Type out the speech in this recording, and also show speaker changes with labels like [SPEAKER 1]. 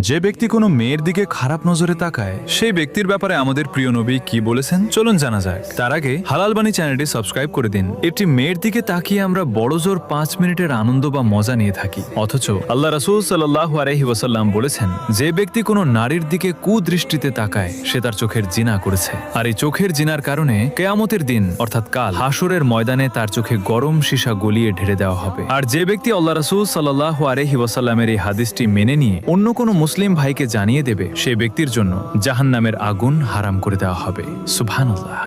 [SPEAKER 1] যে ব্যক্তি কোনো মেয়ের দিকে খারাপ নজরে তাকায় সেই ব্যক্তির ব্যাপারে আমাদের প্রিয় নবী কি বলেছেন চলুন জানা যাক। তার আগে হালাল বাণী চ্যানেলটি সাবস্ক্রাইব করে দিন। একটি মেয়ের দিকে তাকিয়ে আমরা বড়জোর 5 মিনিটের আনন্দ বা মজা নিয়ে থাকি, অথচ আল্লাহ রাসূল সাল্লাল্লাহু আলাইহি ওয়াসাল্লাম বলেছেন যে ব্যক্তি কোনো নারীর দিকে কুদৃষ্টিতে তাকায় সে তার চোখের জিনা করেছে। আর এই চোখের জিনার কারণে কিয়ামতের দিন অর্থাৎ কাল হাসরের ময়দানে তার চোখে গরম সীসা গলিয়ে ঢেলে দেওয়া হবে। আর যে ব্যক্তি আল্লাহ রাসূল সাল্লাল্লাহু আলাইহি ওয়াসাল্লামের এই হাদিসটি মেনে নিয়ে অন্য কোনো মুসলিম ভাইকে জানিয়ে দেবে সেই ব্যক্তির জন্য জাহান্নামের আগুন হারাম করে দেওয়া হবে। সুবহানাল্লাহ।